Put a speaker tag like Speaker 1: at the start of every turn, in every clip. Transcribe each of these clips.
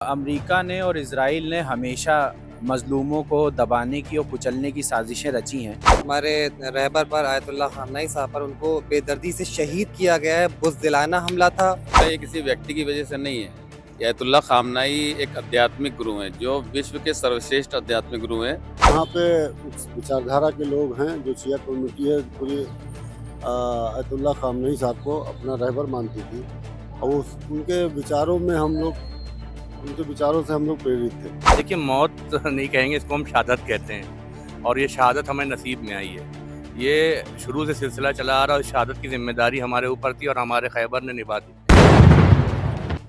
Speaker 1: America ने और Israel ने हमेशा मज़लूमों को दबाने की और कुचलने की साजिशें रची हैं।
Speaker 2: हमारे रहबर पर आयतुल्लाह खामनई साहब पर उनको बेदर्दी से शहीद किया गया है। बुज़दिलाना हमला था।
Speaker 3: ये किसी व्यक्ति की वजह से नहीं है। ये आयतुल्लाह खामनई एक आध्यात्मिक गुरु हैं जो विश्व के सर्वश्रेष्ठ आध्यात्मिक गुरु हैं।
Speaker 4: यहाँ पे उस विचारधारा के लोग हैं जो शिया कम्युनिटी है पूरी आयतुल्लाह खामनई साहब को अपना रहबर मानती थी और उनके विचारों में हम लोग उनके विचारों से हम लोग प्रेरित थे।
Speaker 5: देखिए, मौत नहीं कहेंगे, इसको हम शहादत कहते हैं और ये शहादत हमें नसीब में आई है। ये शुरू से सिलसिला चला आ रहा और शहादत की जिम्मेदारी हमारे ऊपर थी और हमारे खैबर ने निभा दी।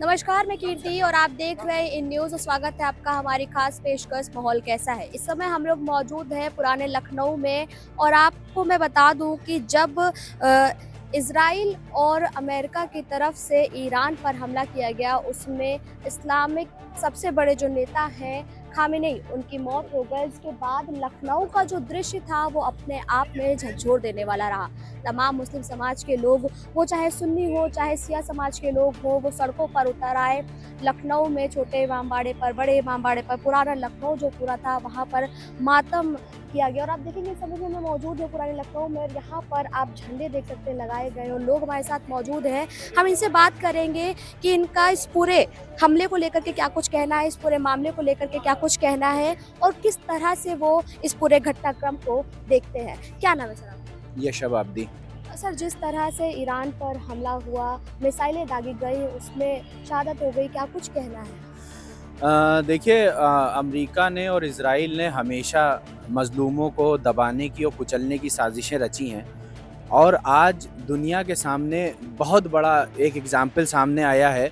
Speaker 6: नमस्कार, मैं कीर्ति और आप देख रहे हैं इन न्यूज़। स्वागत है आपका हमारी खास पेशकश माहौल कैसा है। इस समय हम लोग मौजूद हैं पुराने लखनऊ में और आपको मैं बता दूं कि जब इज़राइल और अमेरिका की तरफ से ईरान पर हमला किया गया, उसमें इस्लामिक सबसे बड़े जो नेता हैं खामेनेई, उनकी मौत हो गई। इसके बाद लखनऊ का जो दृश्य था वो अपने आप में झकझोर देने वाला रहा। तमाम मुस्लिम समाज के लोग, वो चाहे सुन्नी हो चाहे सिया समाज के लोग हो, वो सड़कों पर उतर आए। लखनऊ में छोटे इमामबाड़े पर, बड़े इमामबाड़े पर, पुराना लखनऊ जो पूरा था वहाँ पर मातम किया गया। और आप देखेंगे इस समय में मौजूद है पुराने लखनऊ में, और यहाँ पर आप झंडे देख सकते हैं लगाए गए और लोग हमारे साथ मौजूद हैं। हम इनसे बात करेंगे कि इनका इस पूरे हमले को लेकर के क्या कुछ कहना है, इस पूरे मामले को लेकर के क्या कुछ कहना है और किस तरह से वो इस पूरे घटनाक्रम को देखते हैं। क्या नाम है सर आपका?
Speaker 1: यशब आब्दी।
Speaker 6: सर, जिस तरह से ईरान पर हमला हुआ, मिसाइलें दागी गई, उसमें शहादत हो गई, क्या कुछ कहना है?
Speaker 1: देखिए, अमेरिका ने और इज़राइल ने हमेशा मज़लूमों को दबाने की और कुचलने की साजिशें रची हैं और आज दुनिया के सामने बहुत बड़ा एक एग्ज़ाम्पल सामने आया है।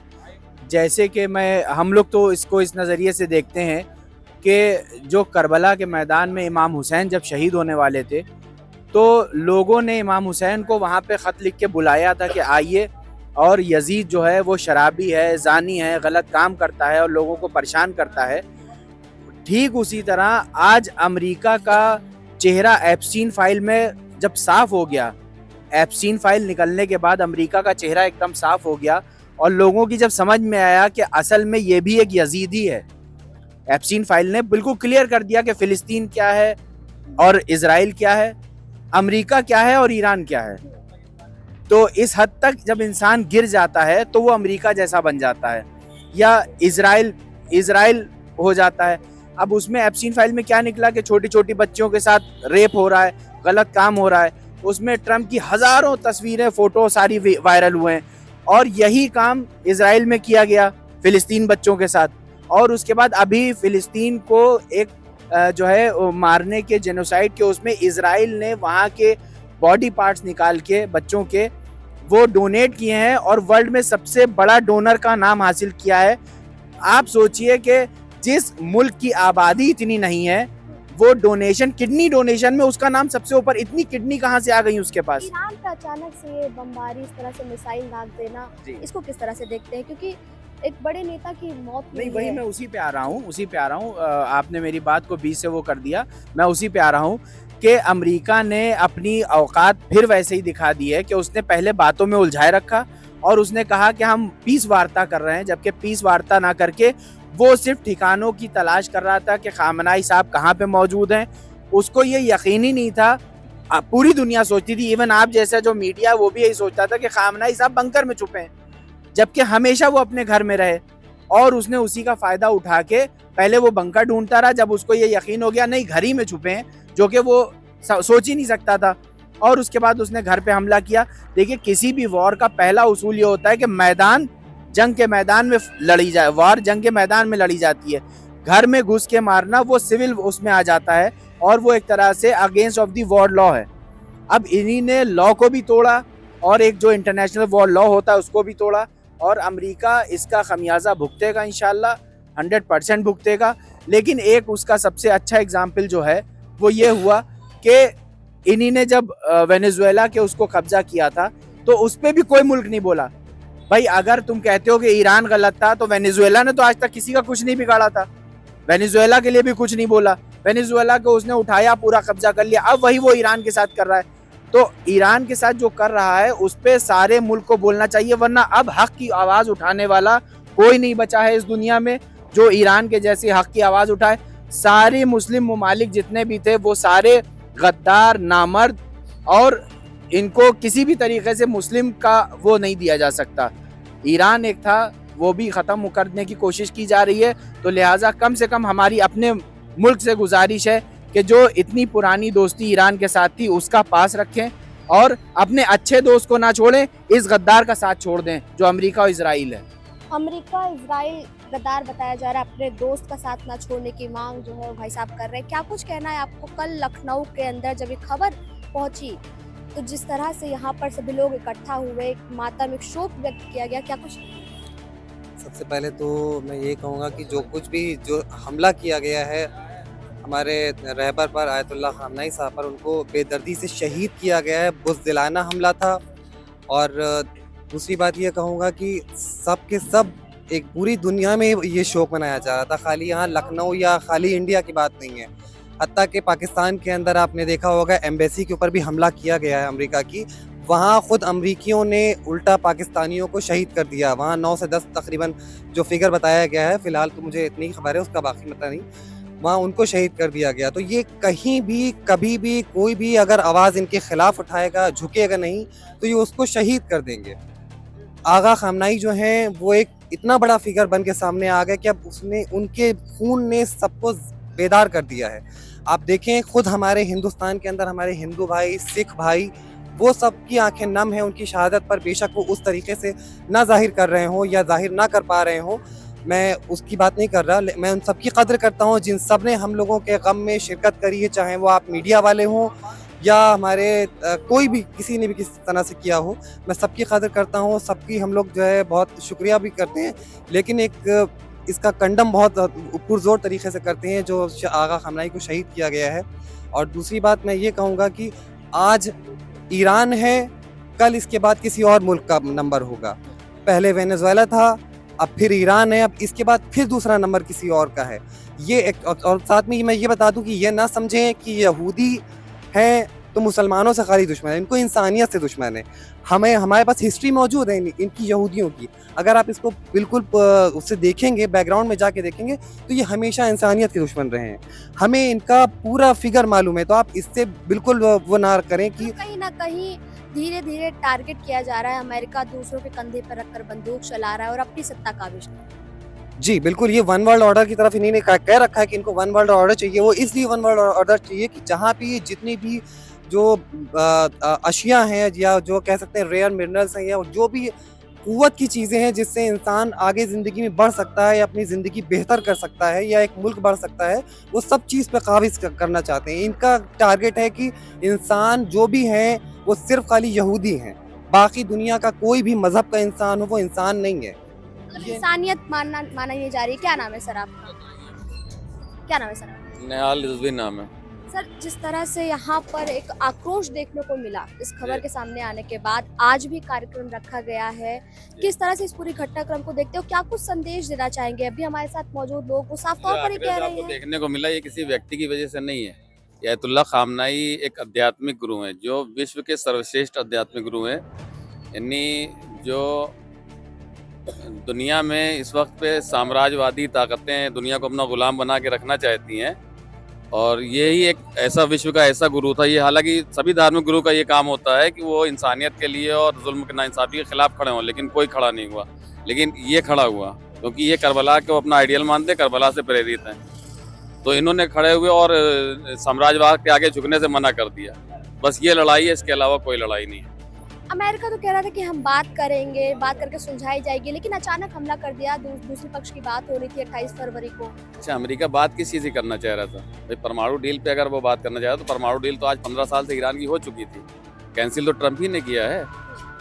Speaker 1: जैसे कि हम लोग तो इसको इस नज़रिए से देखते हैं कि जो करबला के मैदान में इमाम हुसैन जब शहीद होने वाले थे तो लोगों ने इमाम हुसैन को वहाँ पे ख़त लिख के बुलाया था कि आइए, और यजीद जो है वो शराबी है, ज़ानी है, गलत काम करता है और लोगों को परेशान करता है। ठीक उसी तरह आज अमेरिका का चेहरा एप्स्टीन फाइल में जब साफ़ हो गया, एप्स्टीन फाइल निकलने के बाद अमेरिका का चेहरा एकदम साफ़ हो गया और लोगों की जब समझ में आया कि असल में ये भी एक यजीदी है। एप्स्टीन फाइल ने बिल्कुल क्लियर कर दिया कि फ़िलिस्तीन क्या है और इज़राइल क्या है, अमेरिका क्या है और ईरान क्या है। तो इस हद तक जब इंसान गिर जाता है तो वो अमेरिका जैसा बन जाता है या इज़राइल हो जाता है। अब उसमें एप्स्टीन फाइल में क्या निकला कि छोटी छोटी बच्चियों के साथ रेप हो रहा है, गलत काम हो रहा है। उसमें ट्रम्प की हज़ारों तस्वीरें, फ़ोटो सारी वायरल हुए हैं और यही काम इज़राइल में किया गया फ़िलिस्तीन बच्चों के साथ। और उसके बाद अभी फ़िलिस्तीन को एक जो है मारने के जेनोसाइड के उसमें इज़राइल ने वहाँ के बॉडी पार्ट्स निकाल के बच्चों के वो डोनेट किए हैं और वर्ल्ड में सबसे बड़ा डोनर का नाम हासिल किया है। आप सोचिए कि जिस मुल्क की आबादी इतनी नहीं है वो डोनेशन, किडनी डोनेशन में उसका नाम सबसे ऊपर। इतनी किडनी कहाँ से आ गई उसके पास?
Speaker 6: ईरान का अचानक से ये बमबारी, इस तरह से मिसाइल दाग देना, इसको किस तरह से देखते हैं? क्योंकि एक बड़े नेता की मौत
Speaker 1: नहीं, वही मैं उसी पे आ रहा हूँ। आपने मेरी बात को बीच से वो कर दिया, मैं उसी पे आ रहा हूँ कि अमेरिका ने अपनी औकात फिर वैसे ही दिखा दी है कि उसने पहले बातों में उलझाए रखा और उसने कहा कि हम पीस वार्ता कर रहे हैं, जबकि पीस वार्ता ना करके वो सिर्फ ठिकानों की तलाश कर रहा था कि खामनई साहब कहाँ पे मौजूद हैं। उसको ये यकीन ही नहीं था। पूरी दुनिया सोचती थी, इवन आप जैसा जो मीडिया वो भी यही सोचता था कि खामनई साहब बंकर में छुपे हैं, जबकि हमेशा वो अपने घर में रहे। और उसने उसी का फ़ायदा उठा के पहले वो बंकर ढूंढता रहा, जब उसको ये यकीन हो गया नहीं घर ही में छुपे हैं, जो कि वो सोच ही नहीं सकता था, और उसके बाद उसने घर पे हमला किया। देखिए, किसी भी वॉर का पहला उसूल ये होता है कि जंग के मैदान में लड़ी जाए। वॉर जंग के मैदान में लड़ी जाती है, घर में घुस के मारना वो सिविल उसमें आ जाता है और वो एक तरह से against of the war law है। अब इन्हीं ने लॉ को भी तोड़ा और एक जो इंटरनेशनल वॉर लॉ होता है उसको भी तोड़ा, और अमेरिका इसका खमियाजा भुगतेगा, इंशाल्लाह 100% भुगतेगा। लेकिन एक उसका सबसे अच्छा एग्जाम्पल जो है वो ये हुआ कि इन्हीं ने जब वेनेजुएला के उसको कब्जा किया था तो उस पर भी कोई मुल्क नहीं बोला। भाई, अगर तुम कहते हो कि ईरान गलत था तो वेनेजुएला ने तो आज तक किसी का कुछ नहीं बिगाड़ा था, वेनेजुएला के लिए भी कुछ नहीं बोला। वेनेजुएला को उसने उठाया, पूरा कब्जा कर लिया। अब वही वो ईरान के साथ कर रहा है। तो ईरान के साथ जो कर रहा है उस पे सारे मुल्क को बोलना चाहिए, वरना अब हक की आवाज़ उठाने वाला कोई नहीं बचा है इस दुनिया में। जो ईरान के जैसे हक की आवाज़ उठाए। सारे मुस्लिम ममालिक जितने भी थे वो सारे गद्दार, नामर्द, और इनको किसी भी तरीके से मुस्लिम का वो नहीं दिया जा सकता। ईरान एक था, वो भी ख़त्म करने की कोशिश की जा रही है। तो लिहाजा कम से कम हमारी अपने मुल्क से गुजारिश है कि जो इतनी पुरानी दोस्ती ईरान के साथ थी उसका पास रखें और अपने अच्छे दोस्त को ना छोड़ें, इस गद्दार का साथ छोड़ दें जो अमेरिका और इजराइल है।
Speaker 6: अमेरिका इजराइल गद्दार बताया जा रहा है, अपने दोस्त का साथ ना छोड़ने की मांग जो है वो भाई साहब कर रहे हैं। क्या कुछ कहना है आपको? कल लखनऊ के अंदर जब ये खबर पहुंची तो जिस तरह से यहाँ पर सभी लोग इकट्ठा हुए, एक मातम, एक शोक व्यक्त किया गया, क्या कुछ?
Speaker 2: सबसे पहले तो मैं ये कहूँगा कि जो कुछ भी जो हमला किया गया है हमारे रहबर पर, आयतुल्लाह खामनेई साहब पर, उनको बेदर्दी से शहीद किया गया है, बुज़दिलाना हमला था। और दूसरी बात ये कहूँगा कि सब के सब एक पूरी दुनिया में ये शोक मनाया जा रहा था, खाली यहाँ लखनऊ या खाली इंडिया की बात नहीं है। हत्ता कि पाकिस्तान के अंदर आपने देखा होगा एम्बेसी के ऊपर भी हमला किया गया है अमेरिका की, वहाँ खुद अमरीकियों ने उल्टा पाकिस्तानियों को शहीद कर दिया। वहाँ 9 से 10 तकरीबन जो फिगर बताया गया है, फ़िलहाल तो मुझे इतनी खबर है, उसका बाकी पता नहीं, वहाँ उनको शहीद कर दिया गया। तो ये कहीं भी कभी भी कोई भी अगर आवाज़ इनके ख़िलाफ़ उठाएगा, झुकेगा नहीं, तो ये उसको शहीद कर देंगे। आगा खामनेई जो हैं वो एक इतना बड़ा फिगर बन के सामने आ गया कि अब उसने उनके खून ने सबको बेदार कर दिया है। आप देखें खुद हमारे हिंदुस्तान के अंदर हमारे हिंदू भाई, सिख भाई, वो सब की आंखें नम हैं उनकी शहादत पर, बेशक वो उस तरीके से ना जाहिर कर रहे हों या जाहिर ना कर पा रहे हों, मैं उसकी बात नहीं कर रहा। मैं उन सब की कदर करता हूँ जिन सब ने हम लोगों के गम में शिरकत करी है, चाहे वो आप मीडिया वाले हों या हमारे कोई भी किसी ने भी किसी तरह से किया हो, मैं सबकी कदर करता हूँ, सबकी हम लोग जो है बहुत शुक्रिया भी करते हैं। लेकिन एक इसका कंडम बहुत पुरजोर तरीके से करते हैं जो आगा खामनेई को शहीद किया गया है। और दूसरी बात मैं ये कहूँगा कि आज ईरान है, कल इसके बाद किसी और मुल्क का नंबर होगा। पहले वेनेजुएला था, अब फिर ईरान है, अब इसके बाद फिर दूसरा नंबर किसी और का है। ये एक और साथ में मैं ये बता दूं कि ये ना समझें कि यहूदी हैं तो मुसलमानों से खाली दुश्मन है, इनको इंसानियत से दुश्मन है। हमारे पास हिस्ट्री मौजूद है इनकी यहूदियों की, अगर आप इसको बिल्कुल उससे देखेंगे, बैकग्राउंड में जाके देखेंगे, तो ये हमेशा इंसानियत के दुश्मन रहे हैं। हमें इनका पूरा फिगर मालूम है, तो आप इससे बिल्कुल वो ना करें कि
Speaker 6: कहीं ना कहीं धीरे धीरे टारगेट किया जा रहा है। अमेरिका दूसरों के कंधे पर रखकर बंदूक चला रहा है और अपनी सत्ता काबिज कर रहा है।
Speaker 2: जी बिल्कुल, ये वन वर्ल्ड ऑर्डर की तरफ इन्होंने कह रखा है कि इनको वन वर्ल्ड ऑर्डर चाहिए। वो इसलिए वन वर्ल्ड ऑर्डर चाहिए कि जहाँ भी जितनी भी जो अशिया हैं या जो कह सकते हैं रेयर मिनरल्स हैं या जो भी क़ुव्वत की चीज़ें हैं जिससे इंसान आगे ज़िंदगी में बढ़ सकता है या अपनी ज़िंदगी बेहतर कर सकता है या एक मुल्क बढ़ सकता है, वो सब चीज़ पे काबिज़ करना चाहते हैं। इनका टारगेट है कि इंसान जो भी हैं वो सिर्फ खाली यहूदी हैं, बाकी दुनिया का कोई भी मज़हब का इंसान हो वो इंसान नहीं है।
Speaker 6: मतलब इंसानियत माना ये जा रही है। क्या नाम है सर आपका? क्या नाम है सर?
Speaker 3: नेहाल रिजवी नाम है।
Speaker 6: सर, जिस तरह से यहाँ पर एक आक्रोश देखने को मिला इस खबर के सामने आने के बाद, आज भी कार्यक्रम रखा गया है, किस तरह से इस पूरी घटनाक्रम को देखते हो? क्या कुछ संदेश देना चाहेंगे? अभी हमारे साथ मौजूद लोग वो साफ तौर पर ही कह रहे हैं।
Speaker 3: देखने को मिला, ये किसी व्यक्ति की वजह से नहीं है। ये आयतुल्लाह खामनेई एक आध्यात्मिक गुरु हैं जो विश्व के सर्वश्रेष्ठ आध्यात्मिक गुरु हैं। यानी जो दुनिया में इस वक्त पे साम्राज्यवादी ताकतें दुनिया को अपना गुलाम बना के रखना चाहती हैं, और यही एक ऐसा विश्व का ऐसा गुरु था। ये हालांकि सभी धार्मिक गुरु का ये काम होता है कि वो इंसानियत के लिए और जुल्म के नाइंसाफी के खिलाफ खड़े हों, लेकिन कोई खड़ा नहीं हुआ। लेकिन ये खड़ा हुआ क्योंकि ये करबला को अपना आइडियल मानते, करबला से प्रेरित हैं, तो इन्होंने खड़े हुए और साम्राज्यवाद के आगे झुकने से मना कर दिया। बस ये लड़ाई है, इसके अलावा कोई लड़ाई नहीं है।
Speaker 6: अमेरिका तो कह रहा था कि हम बात करेंगे, बात करके सुलझाई जाएगी, लेकिन अचानक हमला कर दिया। दूसरे पक्ष की बात हो रही थी 28 फरवरी को।
Speaker 3: अच्छा, अमेरिका बात किस चीज़ की करना चाह रहा था? भाई परमाणु डील पे अगर वो बात करना चाह रहा तो परमाणु डील तो आज 15 साल से ईरान की हो चुकी थी, कैंसिल तो ट्रम्प ही ने किया है।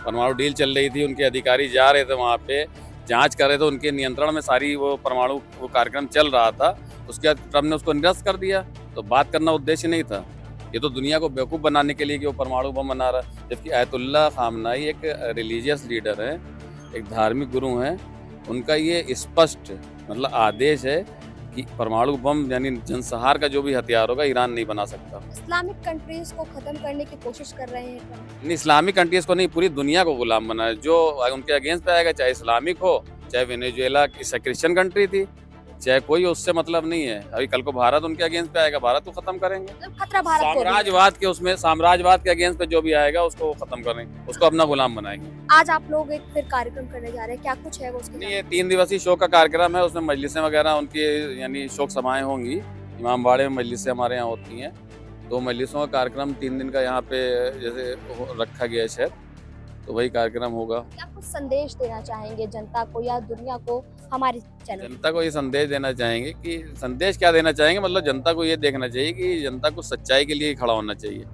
Speaker 3: परमाणु डील चल रही थी, उनके अधिकारी जा रहे थे वहाँ पे, जाँच कर रहे थे, उनके नियंत्रण में सारी वो परमाणु वो कार्यक्रम चल रहा था। उसके बाद ट्रम्प ने उसको निरस्त कर दिया। तो बात करना उद्देश्य नहीं था, ये तो दुनिया को बेवकूफ़ बनाने के लिए कि वो परमाणु बम बना रहा है। जबकि आयतुल्लाह खामनेई एक रिलीजियस लीडर है, एक धार्मिक गुरु हैं, उनका ये स्पष्ट मतलब आदेश है कि परमाणु बम यानी जनसंहार का जो भी हथियार होगा ईरान नहीं बना सकता।
Speaker 6: इस्लामिक कंट्रीज को खत्म करने की कोशिश कर रहे हैं
Speaker 3: नहीं, इस्लामिक कंट्रीज को नहीं, पूरी दुनिया को गुलाम बनाए। जो उनके अगेंस्ट पे आएगा, चाहे इस्लामिक हो, चाहे वेनेजुएला क्रिश्चियन कंट्री थी, चाहे कोई, उससे मतलब नहीं है। अभी कल को भारत उनके अगेंस्ट पे आएगा, भारत को खत्म करेंगे।
Speaker 6: मतलब खतरा भारत को भी है।
Speaker 3: साम्राज्यवाद के अगेंस्ट पे जो भी आएगा उसको खत्म करेंगे, उसको अपना गुलाम बनाएंगे।
Speaker 6: आज आप लोग एक फिर कार्यक्रम करने जा रहे हैं, क्या कुछ है वो उसके
Speaker 3: नहीं, ये 3 दिवसीय शोक का कार्यक्रम है, उसमें मजलिसें वगैरह उनकी यानी शोक सभाएं होंगी। इमामबाड़े में मजलिसें हमारे यहाँ होती हैं, 2 मजलिसों का कार्यक्रम 3 दिन का यहाँ पे जैसे रखा गया है शायद, तो वही कार्यक्रम होगा।
Speaker 6: क्या कुछ संदेश देना चाहेंगे जनता को या दुनिया को हमारे चैनल?
Speaker 3: जनता को ये संदेश देना चाहेंगे कि संदेश क्या देना चाहेंगे, मतलब जनता को ये देखना चाहिए कि जनता को सच्चाई के लिए खड़ा होना चाहिए।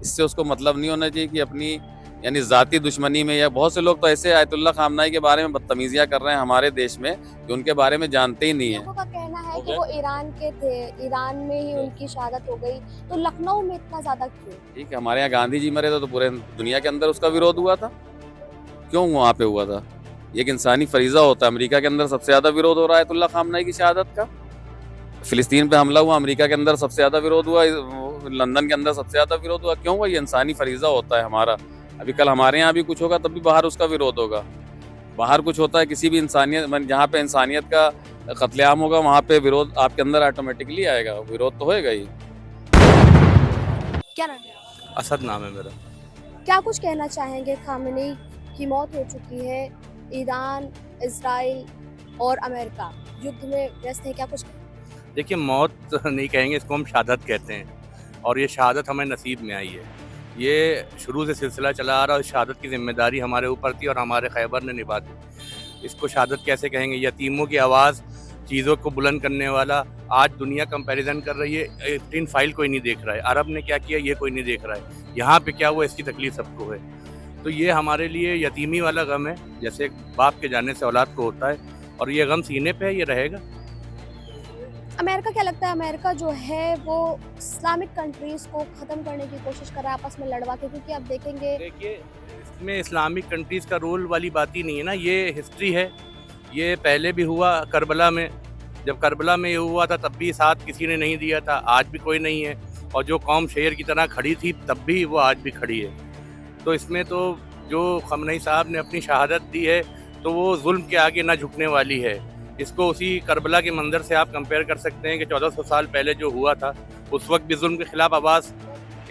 Speaker 3: इससे उसको मतलब नहीं होना चाहिए कि अपनी यानी ज़ाती दुश्मनी में, या बहुत से लोग तो ऐसे आयतुल्लाह खामनाई के बारे में बदतमीजियाँ कर रहे हैं हमारे देश में कि उनके बारे में जानते ही नहीं है।
Speaker 6: लोगों का कहना है कि वो ईरान के थे, ईरान में ही उनकी शहादत हो गई, तो लखनऊ में इतना ज्यादा क्यों?
Speaker 3: ठीक है, हमारे यहाँ गांधी जी मरे थे तो पूरे दुनिया के अंदर उसका विरोध हुआ था, क्यों वहाँ पे हुआ था? ये एक इंसानी फरीजा होता है। अमेरिका के अंदर सबसे ज्यादा विरोध हो रहा है आयतुल्लाह खामनाई की शहादत का। फिलिस्तीन पे हमला हुआ, अमेरिका के अंदर सबसे ज्यादा विरोध हुआ, लंदन के अंदर सबसे ज्यादा विरोध हुआ, क्यों हुआ? ये इंसानी फरीजा होता है हमारा। अभी कल हमारे यहाँ भी कुछ होगा तब भी बाहर उसका विरोध होगा। बाहर कुछ होता है, किसी भी इंसानियत, जहाँ पे इंसानियत का कत्लेआम होगा वहाँ पे विरोध आपके अंदर ऑटोमेटिकली आएगा, विरोध तो होएगा ही।
Speaker 6: क्या नाम है?
Speaker 5: असद नाम है मेरा।
Speaker 6: क्या कुछ कहना चाहेंगे? खामेनी की मौत हो चुकी है, ईरान, इजराइल और अमेरिका युद्ध में व्यस्त है, क्या कुछ?
Speaker 5: देखिए, मौत नहीं कहेंगे, इसको हम शहादत कहते हैं, और ये शहादत हमें नसीब में आई है। ये शुरू से सिलसिला चला आ रहा है, शहादत की जिम्मेदारी हमारे ऊपर थी और हमारे खैबर ने निभा दी। इसको शहादत कैसे कहेंगे? यतीमों की आवाज़, चीज़ों को बुलंद करने वाला। आज दुनिया कंपैरिजन कर रही है, 18 फाइल कोई नहीं देख रहा है, अरब ने क्या किया ये कोई नहीं देख रहा है, यहाँ पे क्या हुआ इसकी तकलीफ सबको है। तो ये हमारे लिए यतीमी वाला गम है, जैसे एक बाप के जाने से औलाद को होता है, और ये गम सीने पे है, ये रहेगा।
Speaker 6: अमेरिका क्या लगता है? अमेरिका जो है वो इस्लामिक कंट्रीज को खत्म करने की कोशिश कर रहा है आपस में लड़वा के, क्योंकि आप देखेंगे
Speaker 5: देखिए, इसमें इस्लामिक कंट्रीज़ का रोल वाली बात ही नहीं है ना, ये हिस्ट्री है। ये पहले भी हुआ करबला में, जब करबला में ये हुआ था तब भी साथ किसी ने नहीं दिया था, आज भी कोई नहीं है, और जो कौम शेर की तरह खड़ी थी तब भी वो आज भी खड़ी है। तो इसमें तो जो खमनई साहब ने अपनी शहादत दी है तो वो जुल्म के आगे ना झुकने वाली है। इसको उसी करबला के मंजर से आप कंपेयर कर सकते हैं कि 1400 साल पहले जो हुआ था, उस वक्त भी जुल्म के खिलाफ आवाज़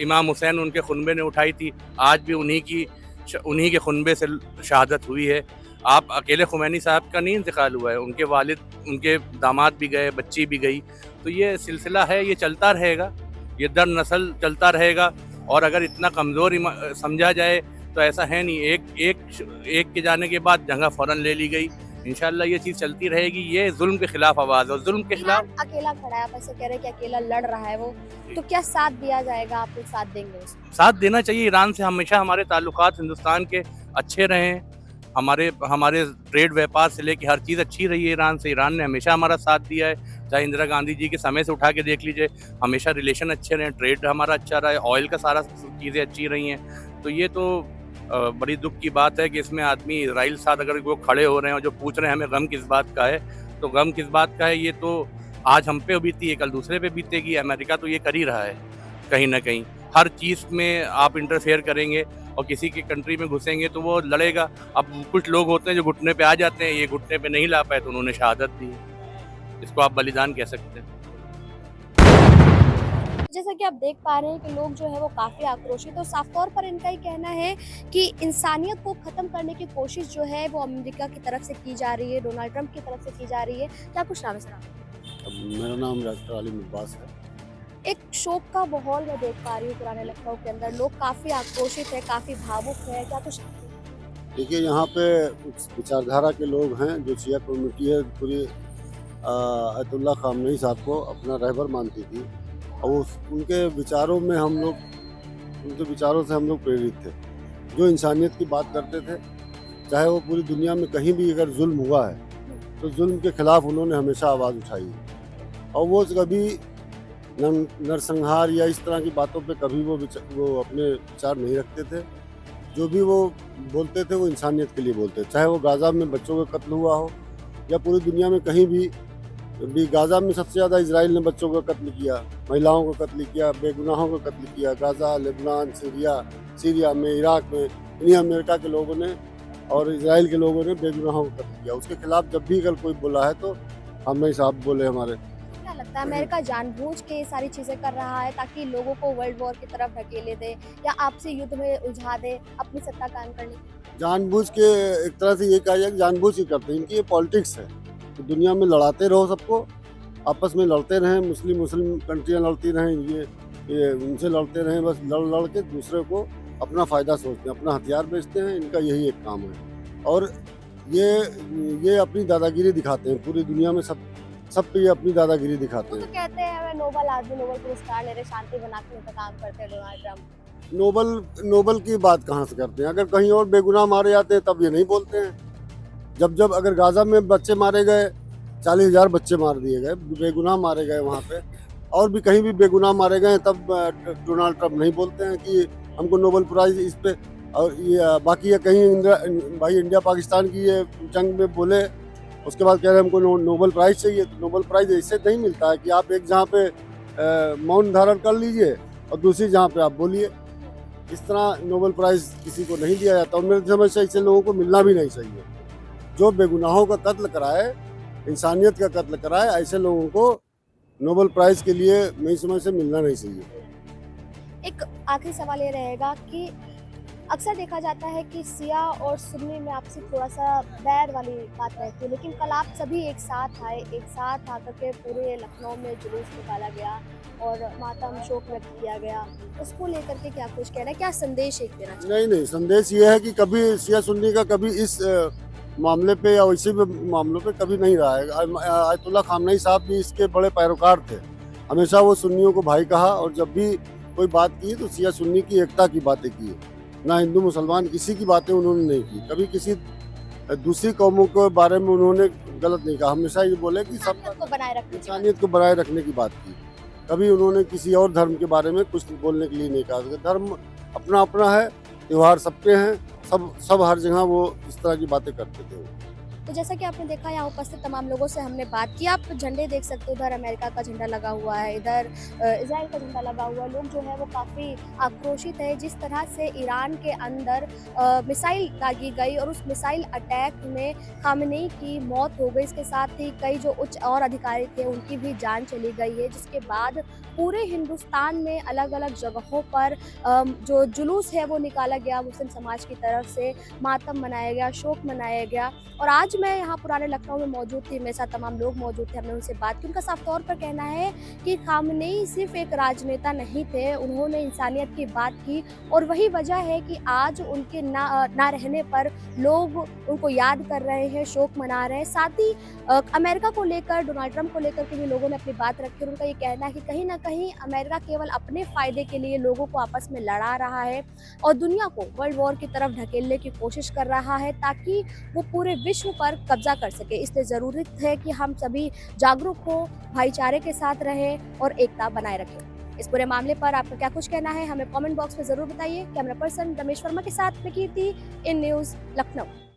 Speaker 5: इमाम हुसैन उनके खुनबे ने उठाई थी, आज भी उन्हीं के खुनबे से शहादत हुई है। आप अकेले खुमैनी साहब का नहीं इंतकाल हुआ है, उनके वालिद, उनके दामाद भी गए, बच्ची भी गई। तो ये सिलसिला है, ये चलता रहेगा, ये दर नस्ल चलता रहेगा। और अगर इतना कमज़ोर समझा जाए तो ऐसा है नहीं, एक के जाने के बाद जगह फ़ौरन ले ली गई। इंशाल्लाह ये चीज़ चलती रहेगी। ये जुल्म के खिलाफ आवाज़, और जुल्म के खिलाफ
Speaker 6: अकेला खड़ा है, आप ऐसे कह रहे हैं कि अकेला लड़ रहा है वो, तो क्या साथ दिया जाएगा? आप लोग साथ देंगे उसको?
Speaker 5: साथ देना चाहिए। ईरान से हमेशा हमारे ताल्लुकात हिंदुस्तान के अच्छे रहे हैं, हमारे ट्रेड व्यापार से लेके हर चीज़ अच्छी रही है ईरान से। ईरान ने हमेशा हमारा साथ दिया है, चाहे इंदिरा गांधी जी के समय से उठा के देख लीजिए, हमेशा रिलेशन अच्छे रहे, ट्रेड हमारा अच्छा रहा है, ऑयल का सारा चीज़ें अच्छी रही हैं। तो ये तो बड़ी दुख की बात है कि इसमें आदमी इजराइल साथ अगर वो खड़े हो रहे हैं और जो पूछ रहे हैं हमें गम किस बात का है, तो गम किस बात का है, ये तो आज हम पे बीती है, कल दूसरे पे बीतेगी। अमेरिका तो ये कर ही रहा है, कहीं ना कहीं हर चीज़ में आप इंटरफेयर करेंगे और किसी की कंट्री में घुसेंगे तो वो लड़ेगा। अब कुछ लोग होते हैं जो घुटने पे आ जाते हैं, ये घुटने पे नहीं ला पाए तो उन्होंने शहादत दी है, इसको आप बलिदान कह सकते हैं।
Speaker 6: जैसा कि आप देख पा रहे हैं कि लोग जो है वो काफ़ी आक्रोशित, और साफ तौर पर इनका ही कहना है कि इंसानियत को ख़त्म करने की कोशिश जो है वो अमेरिका की तरफ से की जा रही है, डोनाल्ड ट्रंप की तरफ से की जा रही है। क्या कुछ नाम है सर आपका?
Speaker 4: मेरा नाम डॉक्टर आलिम अब्बास है।
Speaker 6: एक शोक का माहौल मैं देख पा रही हूँ पुराने लखनऊ के अंदर, लोग काफ़ी आक्रोशित है, काफ़ी भावुक है, क्या कुछ?
Speaker 4: देखिए, यहाँ पे कुछ विचारधारा के लोग हैं जो शिया कम्युनिटी है, पूरी आयतुल्लाह खामनेई साहब को अपना रहबर मानती थी, और उनके विचारों से हम लोग प्रेरित थे। जो इंसानियत की बात करते थे, चाहे वो पूरी दुनिया में कहीं भी अगर जुल्म हुआ है तो जुल्म के खिलाफ उन्होंने हमेशा आवाज़ उठाई है, और वो कभी नरसंहार या इस तरह की बातों पे कभी वो अपने विचार नहीं रखते थे। जो भी वो बोलते थे वो इंसानियत के लिए बोलते थे, चाहे वो गाज़ा में बच्चों का कत्ल हुआ हो या पूरी दुनिया में कहीं भी। गाज़ा में सबसे ज़्यादा इजराइल ने बच्चों का कत्ल किया, महिलाओं को कत्ल किया, बेगुनाहों को कत्ल किया। गाज़ा, लेबनान, सीरिया में, इराक में, इन्हीं अमेरिका के लोगों ने और इजराइल के लोगों ने बेगुनाहों को कत्ल किया। उसके खिलाफ जब भी अगर कोई बोला है तो खामनेई साहब बोले हमारे।
Speaker 6: क्या लगता है अमेरिका जानबूझ के ये सारी चीजें कर रहा है ताकि लोगों को वर्ल्ड वॉर की तरफ ढकेले दे या आपसी युद्ध में उलझा दे अपनी सत्ता कायम करने की?
Speaker 4: जानबूझ के एक तरह से ये कहा जाए कि जानबूझ ही करते हैं, इनकी ये पॉलिटिक्स है। तो दुनिया में लड़ाते रहो सबको, आपस में लड़ते रहें, मुस्लिम कंट्रियाँ लड़ती रहें, ये उनसे लड़ते रहें, बस लड़ के दूसरे को अपना फ़ायदा सोचते हैं, अपना हथियार बेचते हैं, इनका यही एक काम है। और ये अपनी दादागिरी दिखाते हैं पूरी दुनिया में, सब पे ये अपनी दादागिरी दिखाते
Speaker 6: वो तो
Speaker 4: हैं।
Speaker 6: कहते हैं हमें नोबल आदमी नोबल पुरस्कार ले रहे, शांति बनाने का काम करते हैं डोनाल्ड ट्रम्प।
Speaker 4: नोबल की बात कहाँ से करते हैं? अगर कहीं और बेगुनाह मारे जाते हैं तब ये नहीं बोलते हैं। जब अगर गाजा में बच्चे मारे गए, 40,000 बच्चे मार दिए गए, बेगुनाह मारे गए वहाँ पे, और भी कहीं भी बेगुनाह मारे गए, तब डोनाल्ड ट्रम्प नहीं बोलते हैं कि हमको नोबेल प्राइज इस पे। और ये बाकी ये कहीं भाई इंडिया पाकिस्तान की ये जंग में बोले, उसके बाद कह रहे हैं हमको नोबेल प्राइज चाहिए। तो नोबेल प्राइज ऐसे नहीं मिलता है कि आप एक जहाँ पे मौन धारण कर लीजिए और दूसरी जहाँ पे आप बोलिए। इस तरह नोबेल प्राइज किसी को नहीं दिया जाता, और मेरी समझ से ऐसे लोगों को मिलना भी नहीं चाहिए। जो बेगुनाहों का कत्ल कराए, इंसानियत का कत्ल कराए, ऐसे लोगों को नोबेल प्राइज के लिए मेरी समझ से मिलना नहीं चाहिए।
Speaker 6: एक आखिरी सवाल ये रहेगा कि अक्सर देखा जाता है कि सिया और सुन्नी में आपसी थोड़ा सा बैर वाली बात रहती है, लेकिन कल आप सभी एक साथ आए, एक साथ आकर के पूरे लखनऊ में जुलूस निकाला गया और मातम शोक व्यक्त किया गया। उसको लेकर के क्या कुछ कहना है, क्या संदेश एक देना चाहिए?
Speaker 4: नहीं, संदेश ये है कि कभी सिया सुन्नी का कभी इस मामले पे या वैसे भी मामलों पे कभी नहीं रहा है। आयतुल्लाह खामनेई साहब भी इसके बड़े पैरोकार थे। हमेशा वो सुन्नियों को भाई कहा, और जब भी कोई बात की तो सिया सुन्नी की एकता की बातें की। ना हिंदू मुसलमान किसी की बातें उन्होंने नहीं की, कभी किसी दूसरी कौमों के बारे में उन्होंने गलत नहीं कहा। हमेशा ये बोले कि सब
Speaker 6: इंसानियत को बनाए रखने की बात।
Speaker 4: इंसानियत को बनाए रखने की बात की। कभी उन्होंने किसी और धर्म के बारे में कुछ बोलने के लिए नहीं कहा। धर्म अपना अपना है, त्योहार सबके हैं, सब हर जगह वो इस तरह की बातें करते थे।
Speaker 6: तो जैसा कि आपने देखा यहाँ उपस्थित तमाम लोगों से हमने बात की, आप झंडे देख सकते हो, उधर अमेरिका का झंडा लगा हुआ है, इधर इजराइल का झंडा लगा हुआ है। लोग जो है वो काफ़ी आक्रोशित है जिस तरह से ईरान के अंदर मिसाइल दागी गई और उस मिसाइल अटैक में खामनेई की मौत हो गई। इसके साथ ही कई जो उच्च और अधिकारी थे उनकी भी जान चली गई है, जिसके बाद पूरे हिंदुस्तान में अलग अलग जगहों पर जो जुलूस है वो निकाला गया, मुस्लिम समाज की तरफ से मातम मनाया गया, शोक मनाया गया। और आज मैं यहाँ पुराने लखनऊ में मौजूद थी, मेरे साथ तमाम लोग मौजूद थे, हमने उनसे बात की। उनका साफ तौर पर कहना है कि खामनेई सिर्फ एक राजनेता नहीं थे, उन्होंने इंसानियत की बात की और वही वजह है कि आज उनके ना रहने पर लोग उनको याद कर रहे हैं, शोक मना रहे हैं। साथ ही अमेरिका को लेकर, डोनाल्ड ट्रम्प को लेकर के भी लोगों ने अपनी बात रखी और उनका ये कहना है कि कहीं ना कहीं अमेरिका केवल अपने फ़ायदे के लिए लोगों को आपस में लड़ा रहा है और दुनिया को वर्ल्ड वॉर की तरफ ढकेलने की कोशिश कर रहा है ताकि वो पूरे विश्व पर कब्जा कर सके। इसलिए ज़रूरी है कि हम सभी जागरूक हो, भाईचारे के साथ रहें और एकता बनाए रखें। इस पूरे मामले पर आपका क्या कुछ कहना है हमें कमेंट बॉक्स में ज़रूर बताइए। कैमरा पर्सन रमेश वर्मा के साथ मैं कीर्ति, इन न्यूज़ लखनऊ।